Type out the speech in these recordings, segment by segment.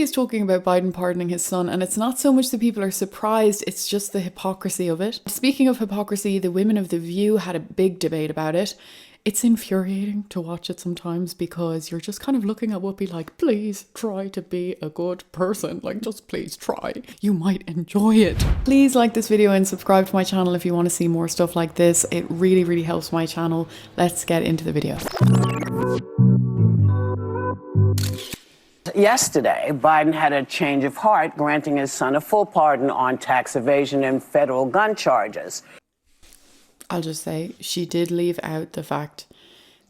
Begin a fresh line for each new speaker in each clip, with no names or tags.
is talking about Biden pardoning his son, and it's not so much that people are surprised, it's just the hypocrisy of it. Speaking of hypocrisy, the women of The View had a big debate about it. It's infuriating to watch it sometimes because you're just kind of looking at Whoopi like, please try to be a good person. Like, just please try. You might enjoy it. Please like this video and subscribe to my channel if you want to see more stuff like this. It really, really helps my channel. Let's get into the video.
Yesterday, Biden had a change of heart, granting his son a full pardon on tax evasion and federal gun charges.
I'll just say she did leave out the fact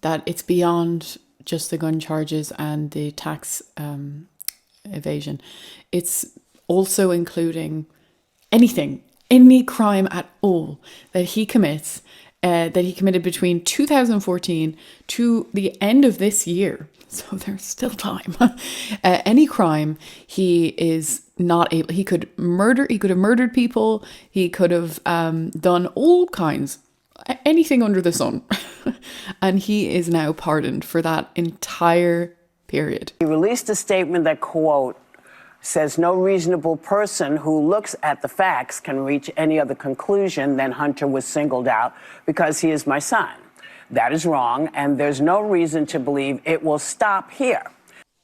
that it's beyond just the gun charges and the tax evasion. It's also including anything, any crime at all that he commits, that he committed between 2014 to the end of this year. So there's still time. Any crime he is not able, he could have murdered people, he could have done all kinds, anything under the sun. And he is now pardoned for that entire period.
He released a statement that, quote, says no reasonable person who looks at the facts can reach any other conclusion than Hunter was singled out because he is my son. That is wrong, and there's no reason to believe it will stop here.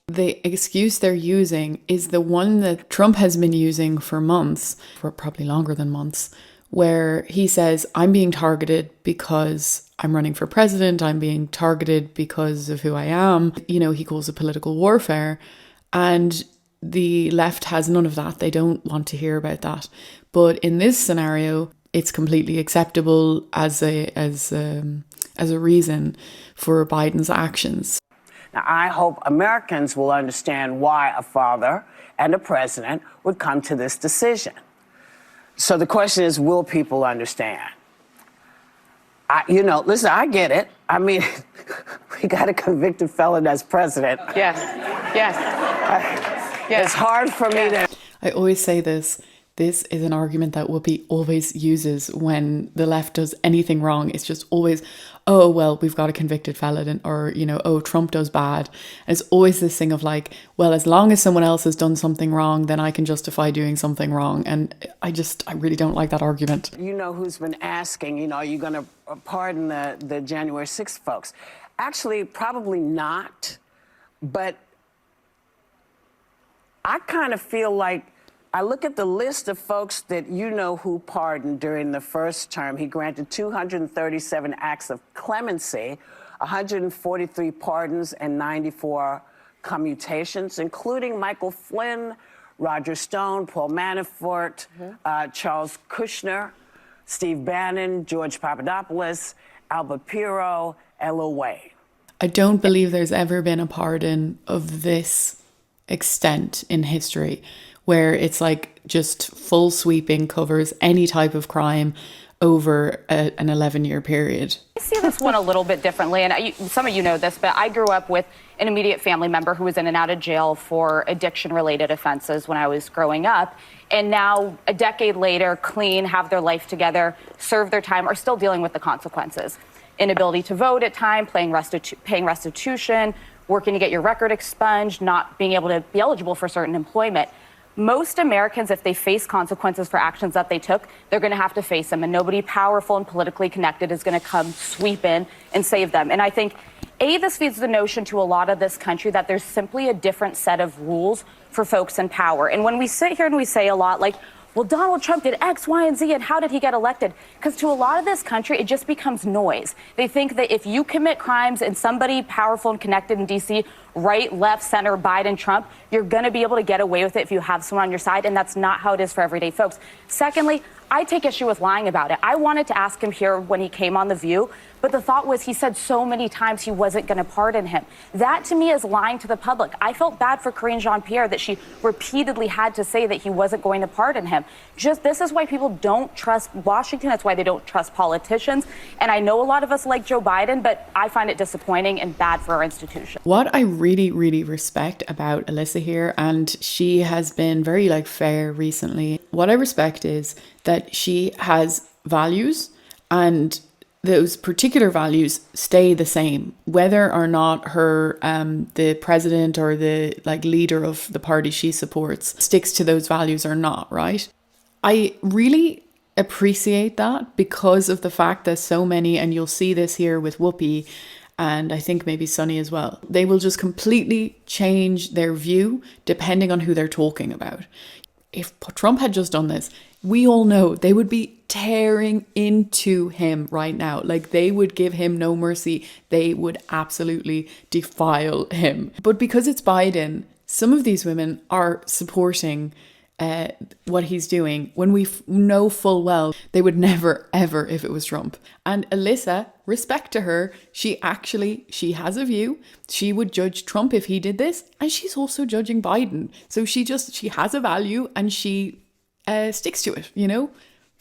The excuse they're using is the one that Trump has been using for months, for probably longer than months, where he says, I'm being targeted because I'm running for president. I'm being targeted because of who I am. You know, he calls it political warfare. And the left has none of that. They don't want to hear about that. But in this scenario, it's completely acceptable as a reason for Biden's actions.
Now, I hope Americans will understand why a father and a president would come to this decision. So the question is, will people understand? Listen, I get it. I mean, we got a convicted felon as president.
Yes.
It's hard for me to...
I always say this. This is an argument that Whoopi always uses when the left does anything wrong. It's just always, oh, well, we've got a convicted felon, or, oh, Trump does bad. And it's always this thing of like, well, as long as someone else has done something wrong, then I can justify doing something wrong. And I really don't like that argument.
You know who's been asking, are you going to pardon the January 6th folks? Actually, probably not. But I kind of feel like I look at the list of folks that who pardoned during the first term. He granted 237 acts of clemency, 143 pardons, and 94 commutations, including Michael Flynn, Roger Stone, Paul Manafort, Charles Kushner, Steve Bannon, George Papadopoulos, Albert Pirro, and Lil Wayne.
I don't believe there's ever been a pardon of this extent in history, where it's like just full sweeping, covers any type of crime over an 11-year period.
I see this one a little bit differently, and some of you know this, but I grew up with an immediate family member who was in and out of jail for addiction-related offenses when I was growing up, and now a decade later, clean, have their life together, serve their time, are still dealing with the consequences. Inability to vote at time, paying restitution, working to get your record expunged, not being able to be eligible for certain employment. Most Americans, if they face consequences for actions that they took, they're going to have to face them, and nobody powerful and politically connected is going to come sweep in and save them. And I think, this feeds the notion to a lot of this country that there's simply a different set of rules for folks in power. And when we sit here and we say a lot like, well, Donald Trump did X, Y, and Z, and how did he get elected? Because to a lot of this country, it just becomes noise. They think that if you commit crimes and somebody powerful and connected in D.C., right, left, center, Biden, Trump, you're going to be able to get away with it if you have someone on your side, and that's not how it is for everyday folks. Secondly, I take issue with lying about it. I wanted to ask him here when he came on The View, but the thought was he said so many times he wasn't going to pardon him. That, to me, is lying to the public. I felt bad for Karine Jean-Pierre that she repeatedly had to say that he wasn't going to pardon him. This is why people don't trust Washington. That's why they don't trust politicians. And I know a lot of us like Joe Biden, but I find it disappointing and bad for our institution.
What I really, really respect about Alyssa here, and she has been very fair recently, what I respect is that she has values, and those particular values stay the same, whether or not her the president or the leader of the party she supports sticks to those values or not, right? I really appreciate that because of the fact that so many, and you'll see this here with Whoopi, and I think maybe Sunny as well, they will just completely change their view depending on who they're talking about. If Trump had just done this, we all know they would be tearing into him right now. Like, they would give him no mercy. They would absolutely defile him. But because it's Biden, some of these women are supporting what he's doing when we know full well they would never, ever if it was Trump. And Alyssa, respect to her, she has a view. She would judge Trump if he did this, and she's also judging Biden. So she has a value and she sticks to it, you know?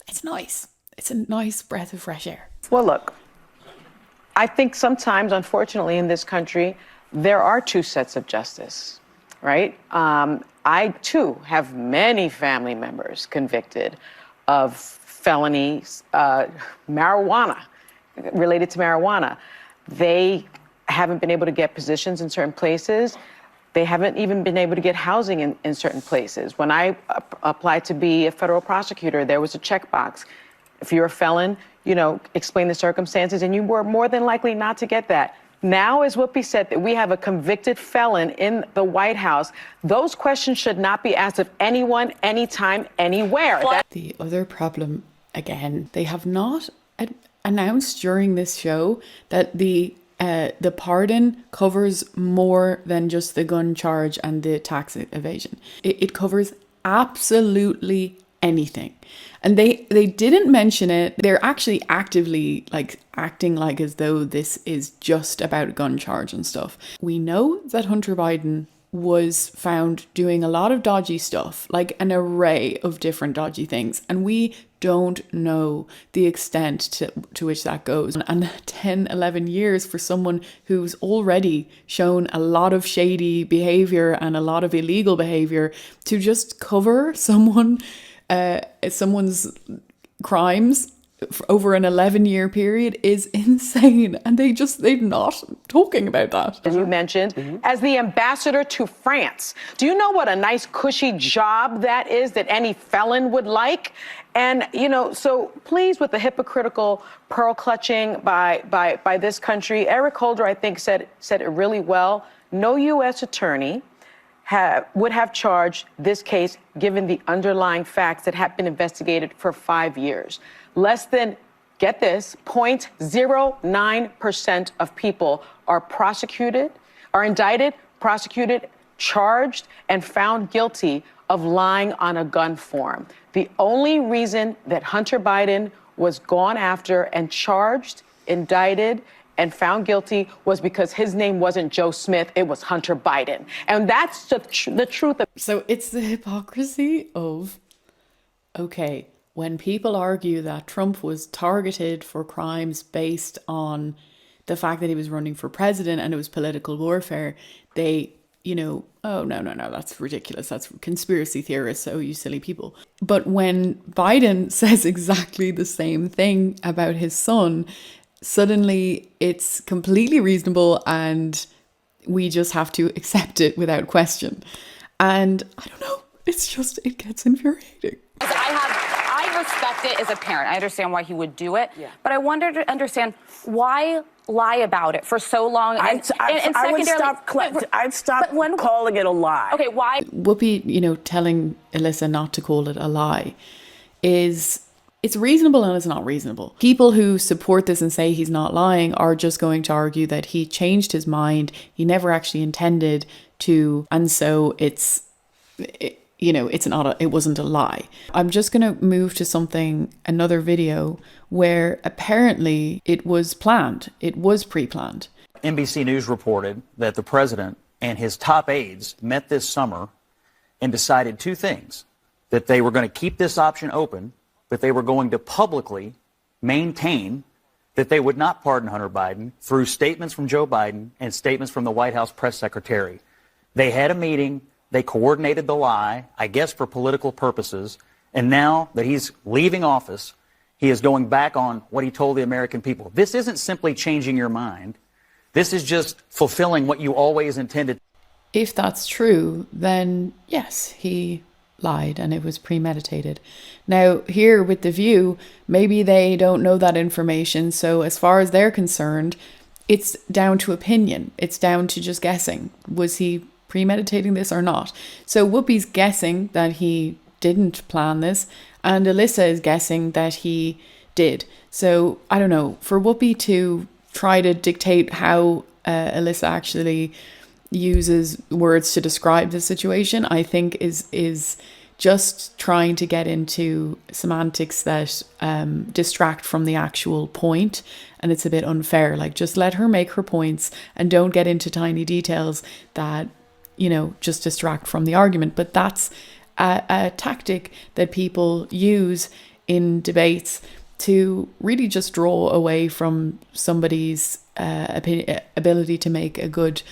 It's nice. It's a nice breath of fresh air.
Well, look, I think sometimes, unfortunately, in this country, there are two sets of justice, right? I, too, have many family members convicted of felonies, related to marijuana. They haven't been able to get positions in certain places. They haven't even been able to get housing in certain places. When I applied to be a federal prosecutor, there was a checkbox. If you're a felon, explain the circumstances, and you were more than likely not to get that. Now, as Whoopi said, that we have a convicted felon in the White House. Those questions should not be asked of anyone, anytime, anywhere.
The other problem, again, they have not announced during this show that the pardon covers more than just the gun charge and the tax evasion. It covers absolutely anything. And they didn't mention it. They're actually actively acting like as though this is just about a gun charge and stuff. We know that Hunter Biden was found doing a lot of dodgy stuff, like an array of different dodgy things. And we don't know the extent to which that goes. And 10, 11 years for someone who's already shown a lot of shady behavior and a lot of illegal behavior to just cover someone's crimes over an 11-year period is insane. And they're not talking about that.
As you mentioned, as the ambassador to France. Do you know what a nice cushy job that is that any felon would like? And, so pleased with the hypocritical pearl clutching by this country. Eric Holder, I think, said it really well. No U.S. attorney would have charged this case given the underlying facts that have been investigated for 5 years. Less than, get this, 0.09% of people are indicted, prosecuted, charged, and found guilty of lying on a gun form. The only reason that Hunter Biden was gone after and charged, indicted, and found guilty was because his name wasn't Joe Smith, it was Hunter Biden. And that's the truth.
So it's the hypocrisy of, okay, when people argue that Trump was targeted for crimes based on the fact that he was running for president and it was political warfare, they, oh, no, that's ridiculous. That's conspiracy theorists. Oh, you silly people. But when Biden says exactly the same thing about his son, suddenly it's completely reasonable and we just have to accept it without question. And I don't know, it gets infuriating.
I respect it as a parent. I understand why he would do it. Yeah. But I wonder to understand why lie about it for so long.
I'd stop calling it a lie.
Okay, why?
Whoopi, telling Alyssa not to call it a lie it's reasonable and it's not reasonable. People who support this and say he's not lying are just going to argue that he changed his mind. He never actually intended to. And so it wasn't a lie. I'm just going to move to another video where apparently it was planned. It was pre-planned.
NBC News reported that the president and his top aides met this summer and decided two things: that they were going to keep this option open, but they were going to publicly maintain that they would not pardon Hunter Biden through statements from Joe Biden and statements from the White House press secretary. They had a meeting. They coordinated the lie, I guess for political purposes. And now that he's leaving office, He is going back on what he told the American people. This isn't simply changing your mind. This is just fulfilling what you always intended.
If that's true, then yes, he lied and it was premeditated. Now, here with The View, maybe they don't know that information. So as far as they're concerned, it's down to opinion. It's down to just guessing. Was he premeditating this or not? So Whoopi's guessing that he didn't plan this, and Alyssa is guessing that he did. So I don't know, for Whoopi to try to dictate how Alyssa actually uses words to describe the situation, I think is just trying to get into semantics that distract from the actual point. And it's a bit unfair. Like, just let her make her points and don't get into tiny details that, you know, just distract from the argument. But that's a tactic that people use in debates to really just draw away from somebody's ability to make a good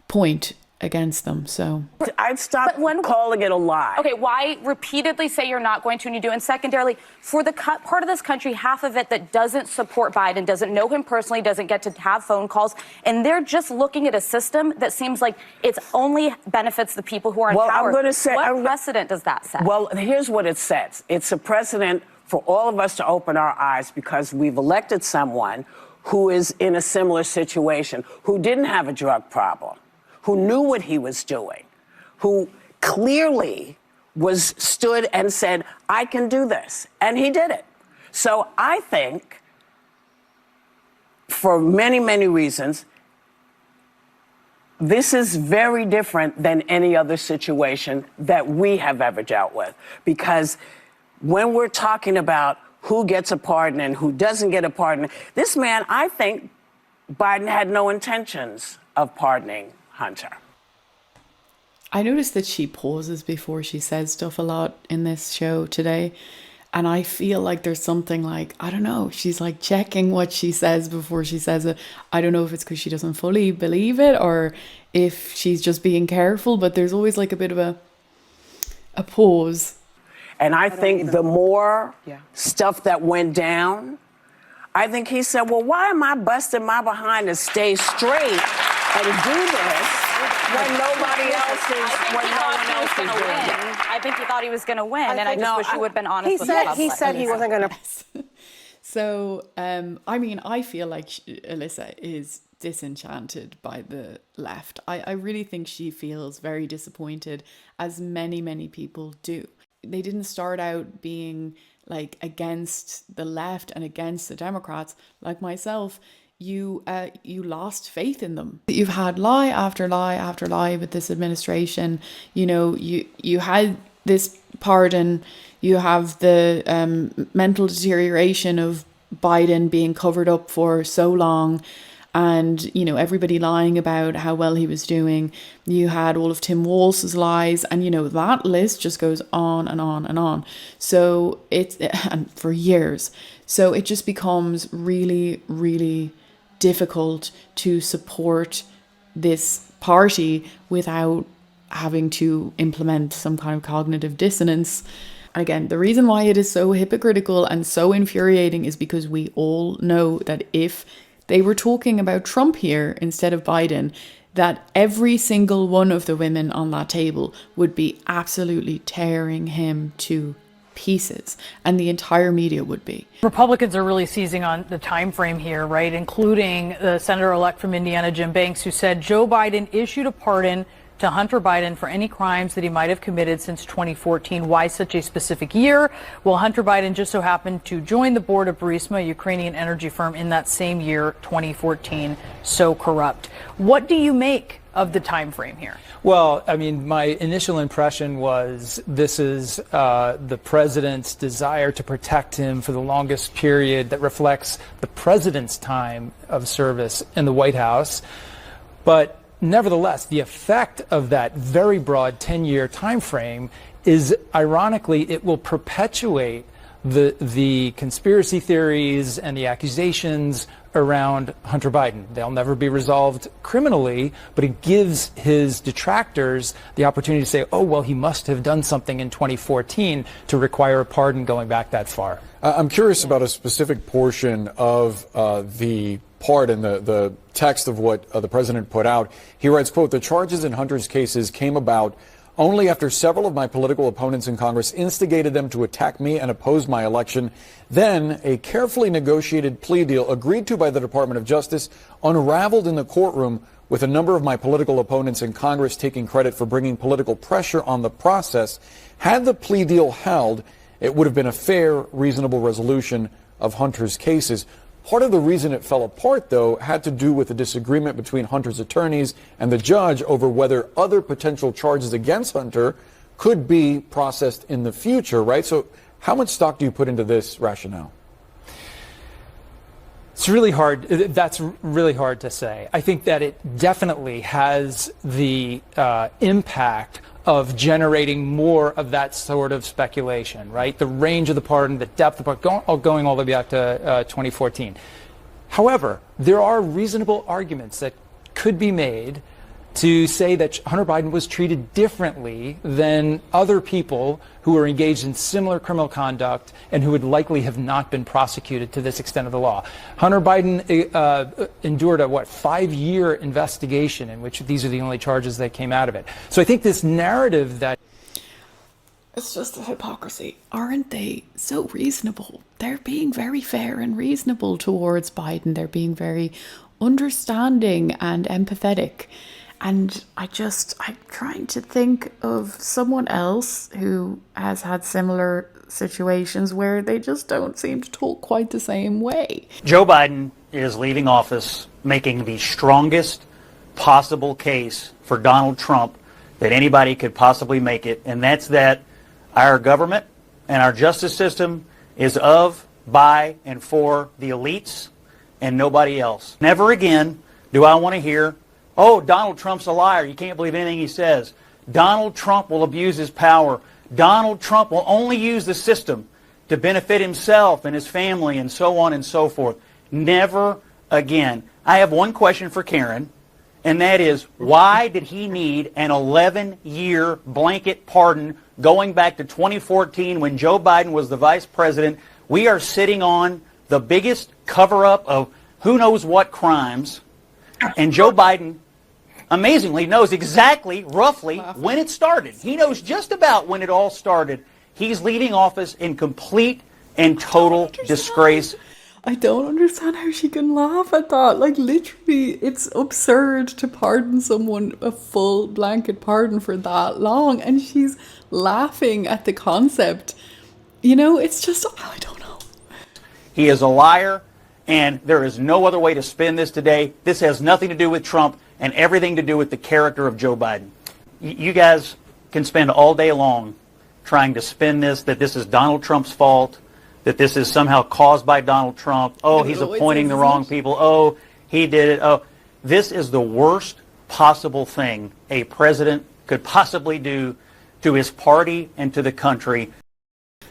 point against them. So
I'd stop calling it a lie.
Okay, why repeatedly say you're not going to and you do? And secondarily, for the part of this country, half of it that doesn't support Biden, doesn't know him personally, doesn't get to have phone calls, and they're just looking at a system that seems like it's only benefits the people who are in power.
I'm going to say,
what precedent does that set?
Well, here's what it sets. It's a precedent for all of us to open our eyes, because we've elected someone who is in a similar situation, who didn't have a drug problem, who knew what he was doing, who clearly stood and said, I can do this. And he did it. So I think, for many, many reasons, this is very different than any other situation that we have ever dealt with. Because when we're talking about who gets a pardon and who doesn't get a pardon, this man, I think Biden had no intentions of pardoning Hunter.
I noticed that she pauses before she says stuff a lot in this show today. And I feel like there's something like, I don't know, she's like checking what she says before she says it. I don't know if it's because she doesn't fully believe it or if she's just being careful, but there's always like a bit of a pause.
And I think the more stuff that went down, I think he said, well, why am I busting my behind to stay straight and do this when nobody else is, when no one else is doing it?
I think he thought he was going to win, and I just wish he would have been honest with the public.
He said he wasn't going to.
So, I mean, I feel like Alyssa is disenchanted by the left. I really think she feels very disappointed, as many, many people do. They didn't start out being like against the left and against the Democrats like myself. You lost faith in them. You've had lie after lie after lie with this administration. You know, you had this pardon. You have the mental deterioration of Biden being covered up for so long. And, you know, everybody lying about how well he was doing. You had all of Tim Walz's lies. And, you know, that list just goes on and on and on. So and for years. So it just becomes really, really difficult to support this party without having to implement some kind of cognitive dissonance. Again, the reason why it is so hypocritical and so infuriating is because we all know that if they were talking about Trump here instead of Biden, that every single one of the women on that table would be absolutely tearing him to pieces, and the entire media would be.
Republicans are really seizing on the time frame here, right? Including the senator-elect from Indiana, Jim Banks, who said Joe Biden issued a pardon to Hunter Biden for any crimes that he might have committed since 2014. Why such a specific year? Well, Hunter Biden just so happened to join the board of Burisma, a Ukrainian energy firm, in that same year, 2014. So corrupt. What do you make of the time frame here?
Well, I mean, my initial impression was this is the president's desire to protect him for the longest period that reflects the president's time of service in the White House. But nevertheless, the effect of that very broad 10-year time frame is, ironically, it will perpetuate the conspiracy theories and the accusations around Hunter Biden. They'll never be resolved criminally, but it gives his detractors the opportunity to say, oh, well, he must have done something in 2014 to require a pardon going back that far.
I'm curious about a specific portion of the pardon, the text of what the president put out. He writes, quote, "The charges in Hunter's cases came about only after several of my political opponents in Congress instigated them to attack me and oppose my election. Then a carefully negotiated plea deal agreed to by the Department of Justice unraveled in the courtroom, with a number of my political opponents in Congress taking credit for bringing political pressure on the process. Had the plea deal held, it would have been a fair, reasonable resolution of Hunter's cases." Part of the reason it fell apart, though, had to do with a disagreement between Hunter's attorneys and the judge over whether other potential charges against Hunter could be processed in the future, right? So how much stock do you put into this rationale?
It's really hard. That's really hard to say. I think that it definitely has the impact of generating more of that sort of speculation, right? The range of the pardon, the depth of the pardon, going all the way back to 2014. However, there are reasonable arguments that could be made to say that Hunter Biden was treated differently than other people who were engaged in similar criminal conduct and who would likely have not been prosecuted to this extent of the law. Hunter Biden endured a, 5-year investigation in which these are the only charges that came out of it. So I think this narrative that...
It's just a hypocrisy. Aren't they so reasonable? They're being very fair and reasonable towards Biden. They're being very understanding and empathetic. And I'm trying to think of someone else who has had similar situations where they just don't seem to talk quite the same way.
Joe Biden is leaving office making the strongest possible case for Donald Trump that anybody could possibly make it, and that's that our government and our justice system is of, by, and for the elites and nobody else. Never again do I want to hear, oh, Donald Trump's a liar. You can't believe anything he says. Donald Trump will abuse his power. Donald Trump will only use the system to benefit himself and his family and so on and so forth. Never again. I have one question for Karen, and that is, why did he need an 11-year blanket pardon going back to 2014 when Joe Biden was the vice president? We are sitting on the biggest cover-up of who knows what crimes. And Joe Biden, amazingly, knows exactly, roughly, when it started. He knows just about when it all started. He's leaving office in complete and total disgrace.
I don't understand how she can laugh at that. Like, literally, it's absurd to pardon someone a full blanket pardon for that long. And she's laughing at the concept. You know, it's just, I don't know.
He is a liar. And there is no other way to spin this today. This has nothing to do with Trump and everything to do with the character of Joe Biden. You guys can spend all day long trying to spin this, that this is Donald Trump's fault, that this is somehow caused by Donald Trump. Oh, he's appointing the wrong people. Oh, he did it. Oh, this is the worst possible thing a president could possibly do to his party and to the country.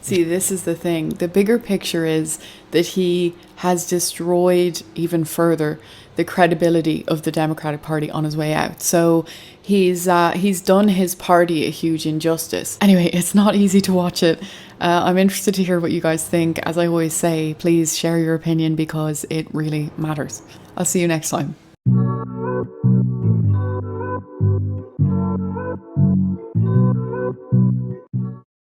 See, this is the thing. The bigger picture is that he has destroyed even further the credibility of the Democratic Party on his way out. So he's done his party a huge injustice. Anyway, it's not easy to watch it. I'm interested to hear what you guys think. As I always say, please share your opinion because it really matters. I'll see you next time.